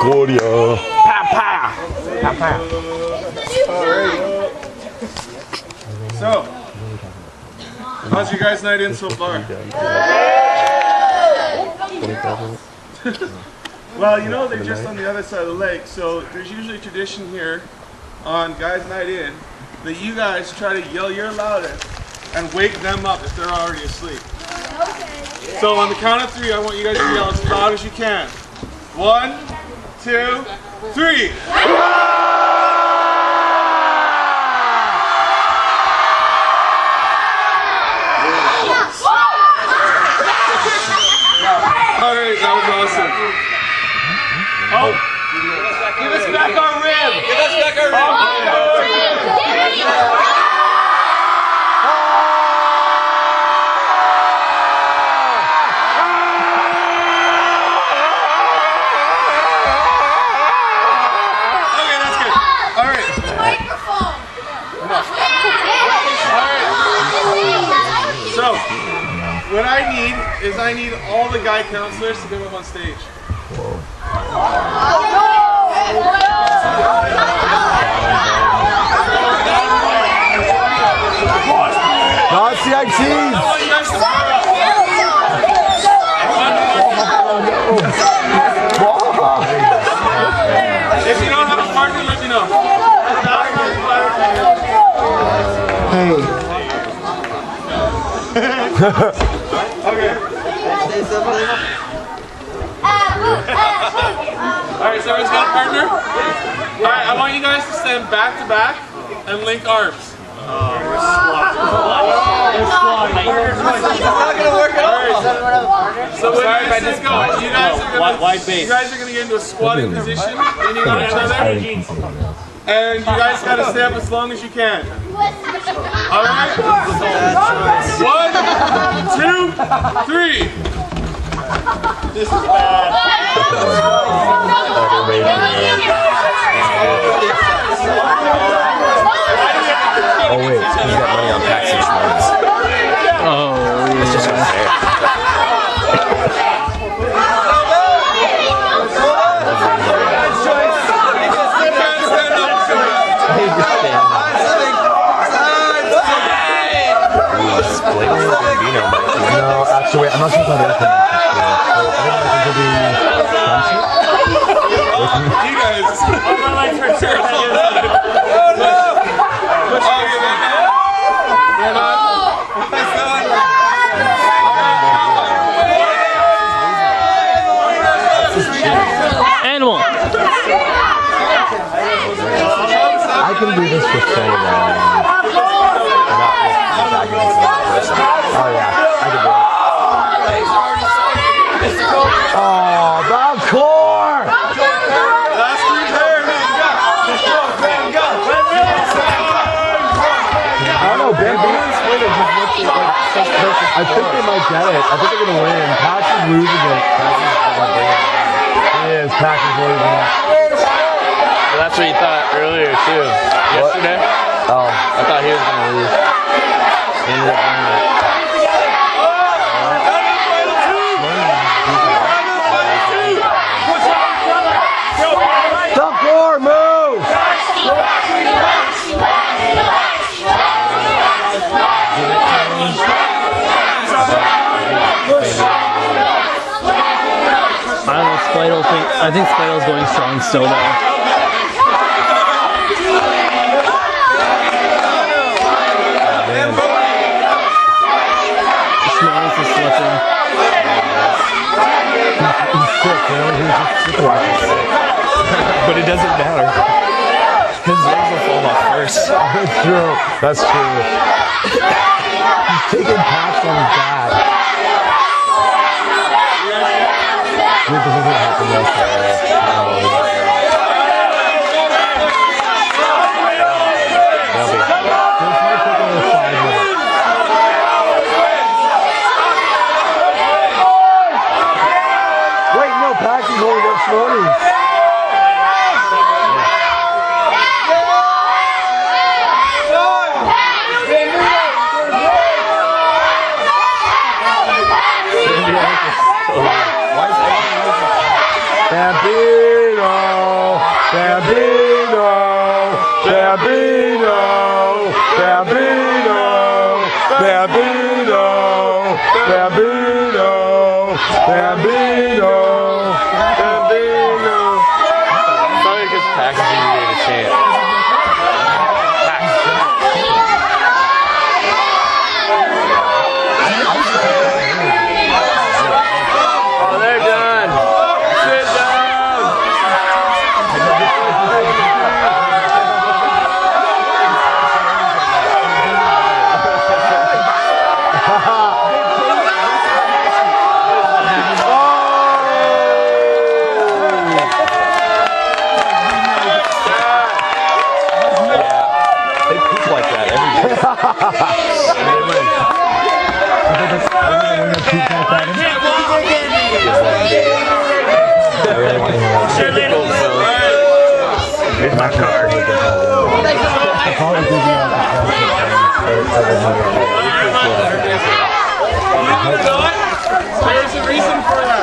Gloria. Pa pa. Pa pa. So, how's your guys' night in so far? Well, you know they're just on the other side of the lake, so there's usually a tradition here on guys' night in that you guys try to yell your loudest and wake them up if they're already asleep. Okay. So on the count of 3, I want you guys to yell as loud as you can. 1, 2, 3. Alright, that was awesome. Oh! Give us back our rib! Give us back our rib! Okay, that's good. Alright. Microphone. Alright. So, what I need is all the guy counselors to come up on stage. Not CITs. If you don't have a partner, let me know. Okay. Alright, so everyone's got a partner? Alright, I want you guys to stand back to back and link arms. It's not gonna work at all. So when this is going, you guys are gonna get into a squatting position, leaning on each other, and you guys gotta stay up as long as you can. Alright? 1, 2, 3. This is bad. Oh wait, he's got money on Pax Insurance. Oh, It's just unfair. No, actually, I'm not sure about anything. You guys. animal. I can do this for so long. Oh yeah, I can do it. Oh, Balcor! Last 3 pairs. I don't know, Ben Bean's winning. I think they might get it. I think they're gonna win. Pax is losing it. He is. Pax is losing it. Well, that's what you thought earlier too. Yesterday. Oh, I thought he was gonna lose. He ended up winning it. Balcor, move! I don't know, Spital I think Spital's going strong still though. Smalls is slipping. He's sick, man. He's sick. But it doesn't matter. His legs will fall off first. That's true. That's true. He's taking Pax on his back. This isn't happening. Wait, no, Pax is holding up Snorties. Bambino, Bambino, Bambino, Bambino. Probably because Pax is being ready to chant. Oh, they're done. Sit down. They poop like that Here's my card. There's a reason for that.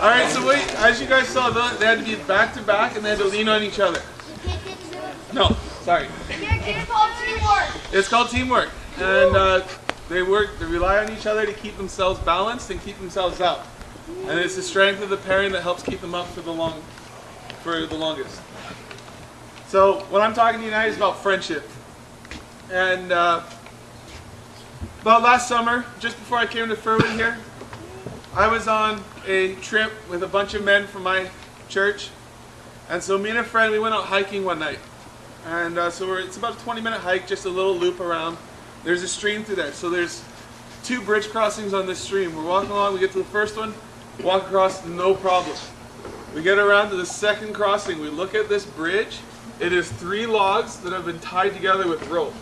Alright, so wait, as you guys saw, they had to be back to back and they had to lean on each other. No, sorry. It's called teamwork. It's called teamwork. And they rely on each other to keep themselves balanced and keep themselves up. And it's the strength of the pairing that helps keep them up for the longest. So what I'm talking to you tonight is about friendship. And about last summer, just before I came to Furwood here, I was on a trip with a bunch of men from my church. And so me and a friend, we went out hiking one night. And so it's about a 20-minute hike, just a little loop around. There's a stream through there. So there's 2 bridge crossings on this stream. We're walking along, we get to the first one, walk across, no problem. We get around to the second crossing, we look at this bridge. It is 3 logs that have been tied together with rope.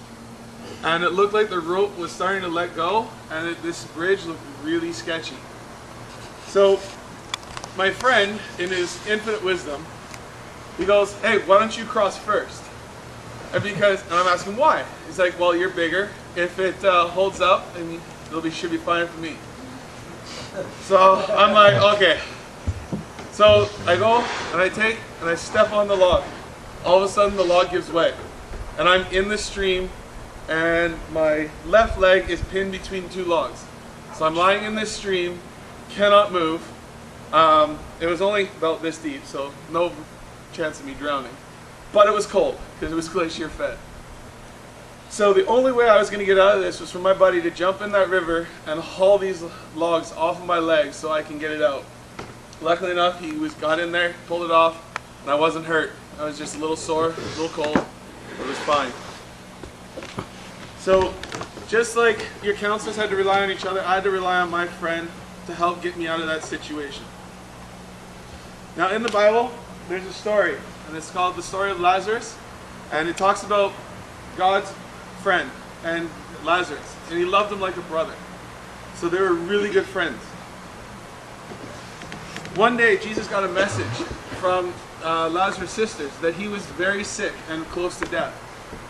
And it looked like the rope was starting to let go, and this bridge looked really sketchy. So my friend, in his infinite wisdom, he goes, "Hey, why don't you cross first?" And I'm asking why. He's like, "Well, you're bigger. If it holds up, I mean, should be fine for me." So I'm like, okay. So I go and I step on the log. All of a sudden the log gives way. And I'm in the stream and my left leg is pinned between 2 logs. So I'm lying in this stream, cannot move. It was only about this deep, so no chance of me drowning. But it was cold because it was glacier fed. So the only way I was going to get out of this was for my buddy to jump in that river and haul these logs off of my legs so I can get it out. Luckily enough, he got in there, pulled it off, and I wasn't hurt. I was just a little sore, a little cold, but it was fine. So just like your counselors had to rely on each other, I had to rely on my friend to help get me out of that situation. Now in the Bible, there's a story, and it's called the story of Lazarus, and it talks about God's friend and Lazarus, and he loved him like a brother. So they were really good friends. One day Jesus got a message from Lazarus' sisters that he was very sick and close to death.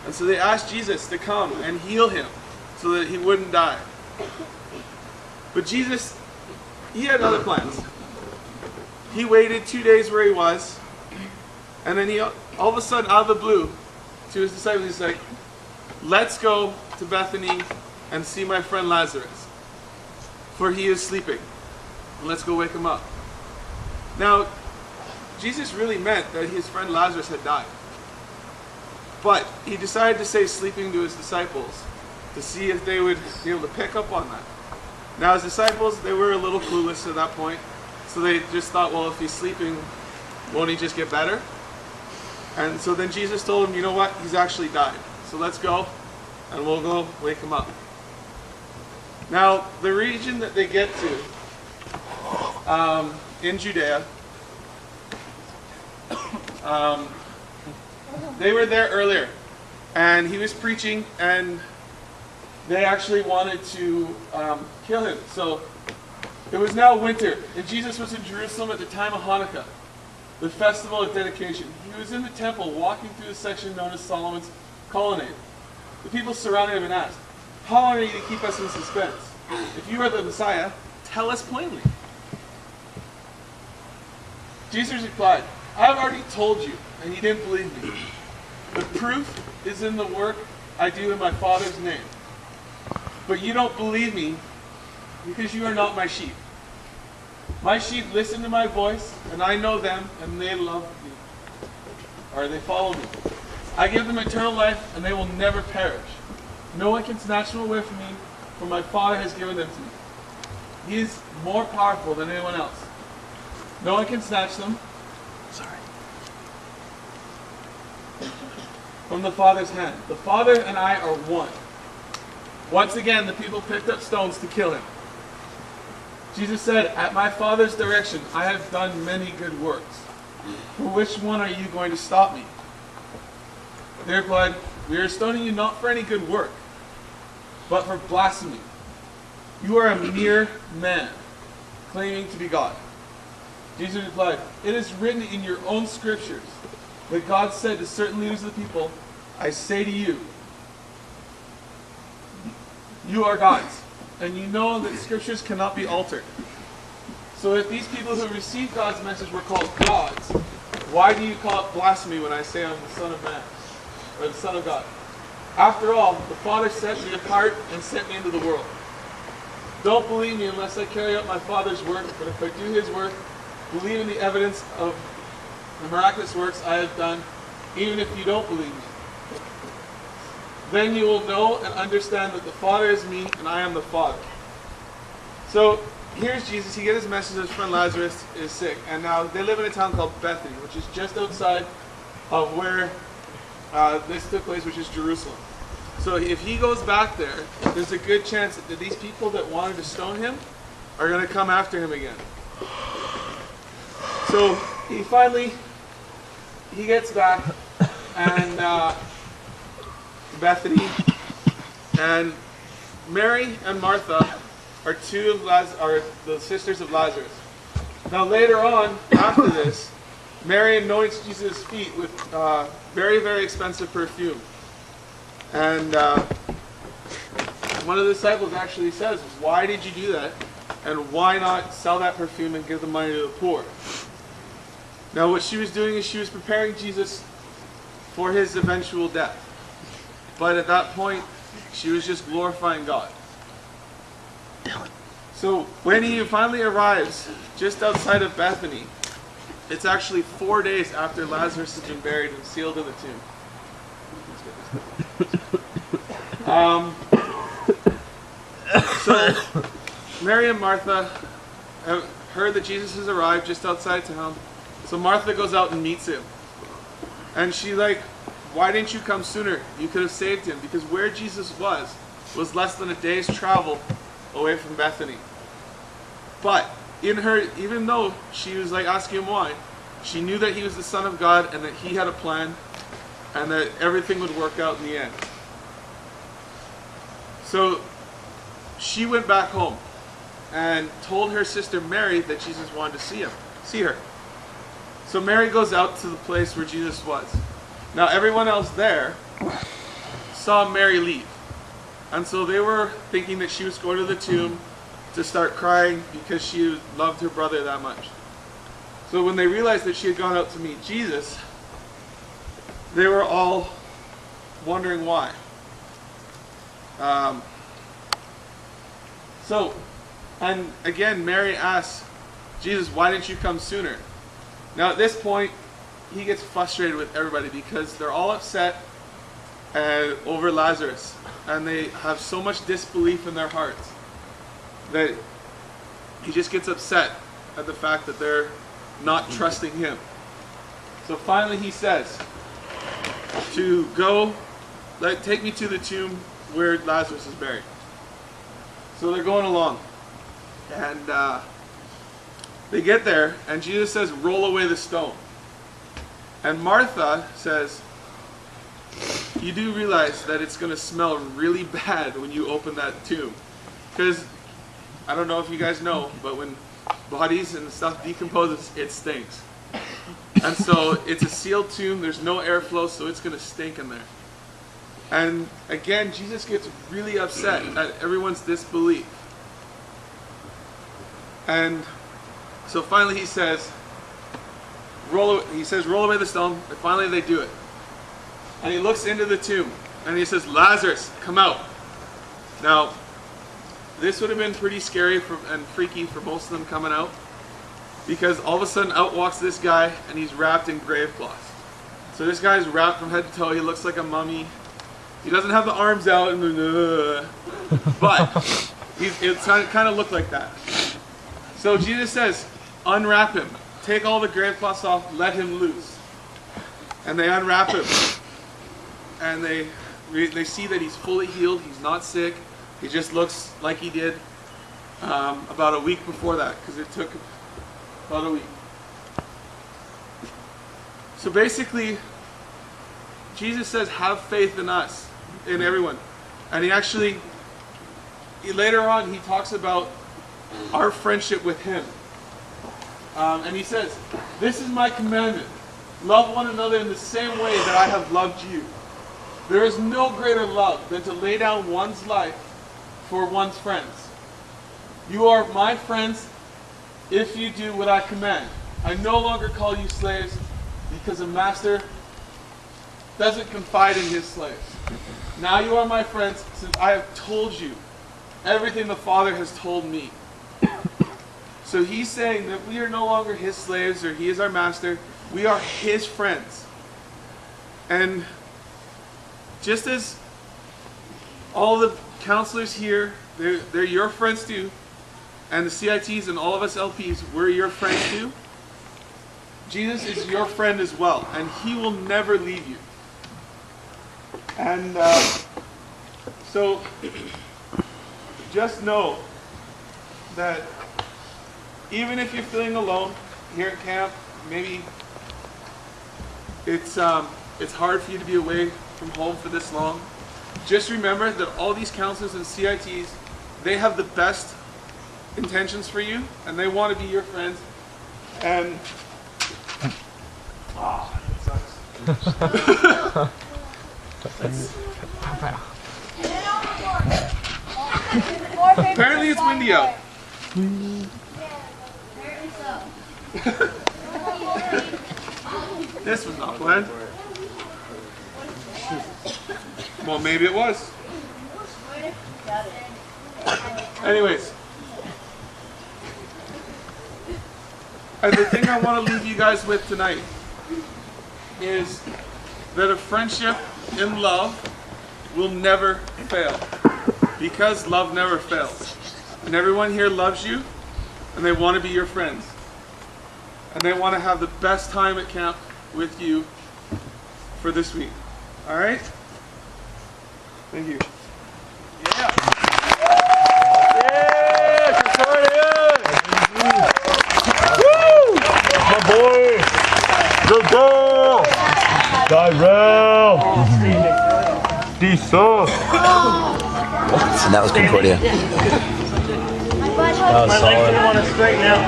And so they asked Jesus to come and heal him so that he wouldn't die. But Jesus, he had other plans. He waited 2 days where he was, and then he all of a sudden, out of the blue, to his disciples, he's like, "Let's go to Bethany and see my friend Lazarus, for he is sleeping. And let's go wake him up." Now, Jesus really meant that his friend Lazarus had died. But he decided to say sleeping to his disciples to see if they would be able to pick up on that. Now his disciples, they were a little clueless at that point, so they just thought, well, if he's sleeping, won't he just get better? And so then Jesus told them, you know what, he's actually died. So let's go, and we'll go wake him up. Now, the region that they get to, in Judea, they were there earlier, and he was preaching, and they actually wanted to kill him. So it was now winter, and Jesus was in Jerusalem at the time of Hanukkah, the festival of dedication. He was in the temple walking through the section known as Solomon's Colonnade. The people surrounded him and asked, "How long are you to keep us in suspense? If you are the Messiah, tell us plainly." Jesus replied, "I have already told you, and you didn't believe me. The proof is in the work I do in my Father's name. But you don't believe me because you are not my sheep. My sheep listen to my voice, and I know them, and they love me. Or they follow me. I give them eternal life, and they will never perish. No one can snatch them away from me, for my Father has given them to me. He is more powerful than anyone else. No one can snatch them from the Father's hand. The Father and I are one. Once again, the people picked up stones to kill him. Jesus said, "At my Father's direction, I have done many good works. For which one are you going to stop me?" They replied, "We are stoning you not for any good work, but for blasphemy. You are a mere man, claiming to be God." Jesus replied, "It is written in your own scriptures that God said to certain leaders of the people, 'I say to you, you are gods, and you know that scriptures cannot be altered.' So if these people who received God's message were called gods, why do you call it blasphemy when I say I'm the Son of Man, or the Son of God? After all, the Father set me apart and sent me into the world. Don't believe me unless I carry out my Father's work, but if I do his work, believe in the evidence of the miraculous works I have done, even if you don't believe me. Then you will know and understand that the Father is me and I am the Father." So here's Jesus. He gets his message that his friend Lazarus is sick. And now they live in a town called Bethany, which is just outside of where this took place, which is Jerusalem. So if he goes back there, there's a good chance that these people that wanted to stone him are going to come after him again. So he gets back and Bethany, and Mary and Martha are the sisters of Lazarus. Now later on, after this, Mary anoints Jesus' feet with very, very expensive perfume. And one of the disciples actually says, "Why did you do that? And why not sell that perfume and give the money to the poor?" Now what she was doing is she was preparing Jesus for his eventual death. But at that point, she was just glorifying God. So when he finally arrives just outside of Bethany, it's actually 4 days after Lazarus has been buried and sealed in the tomb. So Mary and Martha have heard that Jesus has arrived just outside town. So Martha goes out and meets him. And she's like, "Why didn't you come sooner? You could have saved him." Because where Jesus was less than a day's travel away from Bethany. But in her, even though she was like asking him why, she knew that he was the Son of God and that he had a plan and that everything would work out in the end. So she went back home and told her sister Mary that Jesus wanted to see her. So Mary goes out to the place where Jesus was. Now everyone else there saw Mary leave. And so they were thinking that she was going to the tomb to start crying because she loved her brother that much. So when they realized that she had gone out to meet Jesus, they were all wondering why. And again, Mary asks Jesus, "Why didn't you come sooner?" Now at this point, he gets frustrated with everybody because they're all upset over Lazarus. And they have so much disbelief in their hearts that he just gets upset at the fact that they're not trusting him. So finally he says, take me to the tomb where Lazarus is buried. So they're going along. And they get there, and Jesus says, "Roll away the stone." And Martha says, "You do realize that it's going to smell really bad when you open that tomb." Because, I don't know if you guys know, but when bodies and stuff decomposes, it stinks. And so it's a sealed tomb, there's no airflow, so it's going to stink in there. And again, Jesus gets really upset at everyone's disbelief. And so finally he says, roll away the stone, and finally they do it. And he looks into the tomb and he says, Lazarus, come out. Now, this would have been pretty scary and freaky for most of them coming out, because all of a sudden out walks this guy and he's wrapped in grave cloths. So this guy's wrapped from head to toe. He looks like a mummy. He doesn't have the arms out, but it kind of looked like that. So Jesus says, unwrap him. Take all the grave cloths off, let him loose. And they unwrap him. And they see that he's fully healed, he's not sick. He just looks like he did about a week before that, because it took about a week. So basically, Jesus says, have faith in us, in everyone. And later on, he talks about our friendship with him. And he says, this is my commandment. Love one another in the same way that I have loved you. There is no greater love than to lay down one's life for one's friends. You are my friends if you do what I command. I no longer call you slaves, because a master doesn't confide in his slaves. Now you are my friends, since I have told you everything the Father has told me. So he's saying that we are no longer his slaves, or he is our master. We are his friends. And just as all the counselors here, they're your friends too, and the CITs and all of us LPs, we're your friends too. Jesus is your friend as well, and he will never leave you. And so just know that even if you're feeling alone here at camp, maybe it's hard for you to be away from home for this long, just remember that all these counselors and CITs, they have the best intentions for you, and they want to be your friends. And that sucks. Apparently it's windy out. This was not planned. Well, maybe it was. Anyways, and the thing I want to leave you guys with tonight is that a friendship in love will never fail, because love never fails. And everyone here loves you, and they want to be your friends, and they want to have the best time at camp with you for this week. All right? Thank you. Yeah. My boy! Good girl! Tyrell! D-Sauce! And that was Concordia. That was solid. want to straighten out.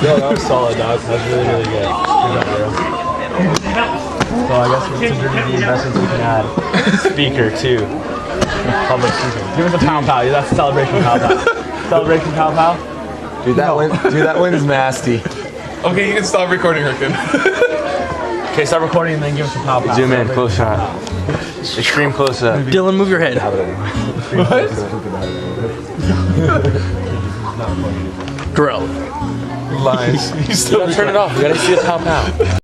Yo, that was solid, dog. That was really, really good. Good job, bro. So I guess we're considering the investments we can add. Speaker, too. Public speaker. Give us a pow pow. That's a celebration pow pow. Celebration pow pow? Dude, that one's nasty. Okay, you can stop recording, Hurricane. Okay, start recording and then give us a pow pow. Zoom in, close shot. Extreme close up. Dylan, move your head. Drill. Lines. You gotta turn it off. You gotta see the pow pow.